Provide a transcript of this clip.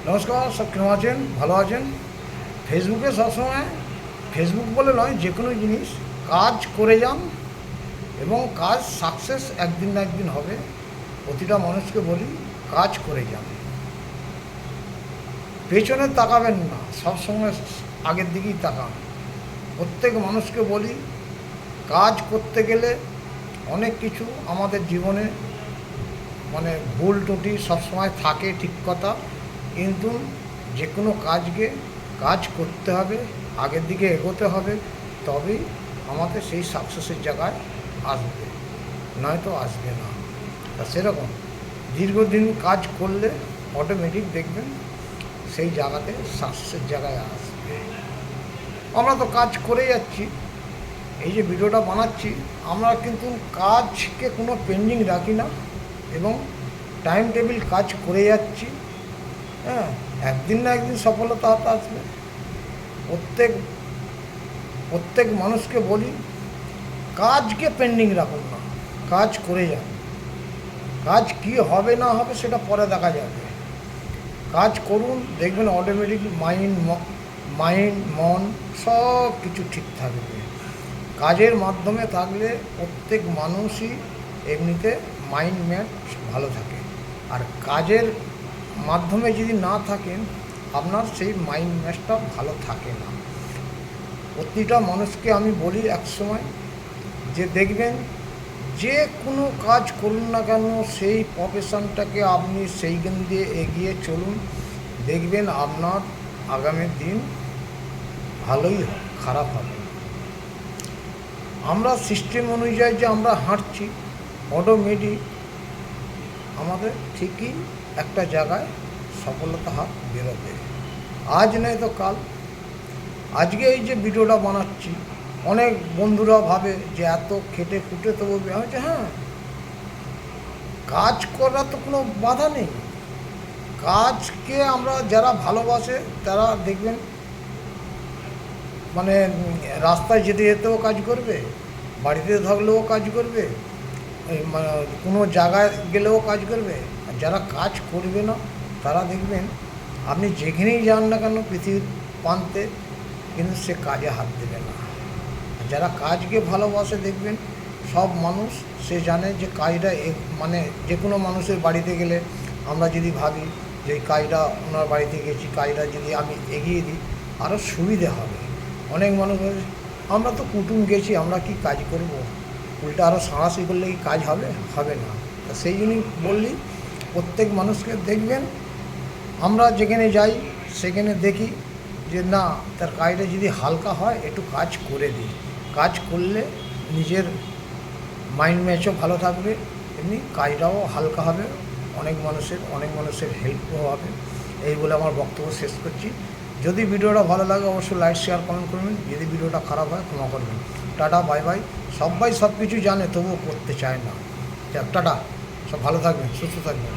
নমস্কার, সব কেমন আছেন? ভালো আছেন? ফেসবুকে সবসময় ফেসবুক বলে নয়, যে কোনো জিনিস কাজ করে যান এবং কাজ সাকসেস একদিন না একদিন হবে। প্রতিটা মানুষকে বলি, কাজ করে যান, পেছনে তাকাবেন না, সবসময় আগের দিকেই তাকান। প্রত্যেক মানুষকে বলি, কাজ করতে গেলে অনেক কিছু আমাদের জীবনে ভুল ত্রুটি সবসময় থাকে, ঠিক কথা। কিন্তু যে কোনো কাজ করতে হবে, আগের দিকে এগোতে হবে, তবেই আমাদের সেই সাকসেসের জায়গায় আসবে, নয়তো আসবে না। তা সেরকম দীর্ঘদিন কাজ করলে অটোমেটিক দেখবেন সেই জায়গাতে সাকসেসের জায়গায় আসবে। আমরা তো কাজ করে যাচ্ছি, এই যে ভিডিওটা বানাচ্ছি, আমরা কিন্তু কাজকে কোনো পেন্ডিং রাখি না এবং টাইম টেবিল কাজ করে যাচ্ছি। হ্যাঁ, একদিন না একদিন সফলতা হাতে আসবে। প্রত্যেক মানুষকে বলি, কাজকে পেন্ডিং রাখুন না, কাজ করে যান। কাজ কি হবে না হবে সেটা পরে দেখা যাবে। কাজ করুন, দেখবেন অটোমেটিক মন সব কিছু ঠিক থাকবে। কাজের মাধ্যমে থাকলে প্রত্যেক মানুষই এমনিতে মাইন্ড ম্যাট ভালো থাকে। আর কাজের মাধ্যমে যদি না থাকেন, আপনার সেই মাইন্ড ম্যাচটা ভালো থাকে না। প্রতিটা মানুষকে আমি বলি একসময়, যে দেখবেন যে কোনো কাজ করুন না কেন, সেই প্রফেশনটাকে আপনি সেই জ্ঞান দিয়ে এগিয়ে চলুন, দেখবেন আপনার আগামী দিন ভালোই হবে, খারাপ হবে। আমরা সিস্টেম অনুযায়ী যে আমরা হাঁটছি, অটোমেটিক আমাদের ঠিকই একটা জায়গায় সফলতা হাত বেরোবে। আজ নয় তো কাল। আজকে এই যে ভিডিওটা বানাচ্ছি, অনেক বন্ধুরা ভাবে যে এত খেটে খুঁটে তো বলবে, হচ্ছে হ্যাঁ, কাজ করার তো কোনো বাধা নেই। কাজকে আমরা যারা ভালোবাসে তারা দেখবেন রাস্তায় যেতে যেতেও কাজ করবে, বাড়িতে থাকলেও কাজ করবে, কোনো জায়গায় গেলেও কাজ করবে। আর যারা কাজ করবে না, তারা দেখবেন আপনি যেখানেই যান না কেন পৃথিবীর প্রান্তে, কিন্তু সে কাজে হাত দেবে না। যারা কাজকে ভালোবাসে, দেখবেন সব মানুষ সে জানে যে কাজটা যে কোনো মানুষের বাড়িতে গেলে আমরা যদি ভাবি যে এই কাজটা ওনার বাড়িতে গেছি, কাজটা যদি আমি এগিয়ে দিই আরও সুবিধে হবে। অনেক মানুষ আমরা তো কুটুম গেছি, আমরা কি কাজ করব, উল্টা আরও সাঁড়াশি করলে কি কাজ হবে? হবে না। তা সেই জন্যই বললি, প্রত্যেক মানুষকে দেখবেন আমরা যেখানে যাই সেখানে দেখি যে না, তার কাজটা যদি হালকা হয় একটু কাজ করে দিই। কাজ করলে নিজের মাইন্ড ম্যাচও ভালো থাকবে, এমনি কাজটাও হালকা হবে, অনেক মানুষের হেল্পও হবে। এই বলে আমার বক্তব্য শেষ করছি। যদি ভিডিওটা ভালো লাগে অবশ্যই লাইক, শেয়ার, কমেন্ট করবেন। যদি ভিডিওটা খারাপ হয় ক্ষমা করবেন। Tata, bye bye. সবাই সব কিছু জানে, তবুও করতে চায় না। টাটা, সব ভালো থাকবেন, সুস্থ থাকবেন।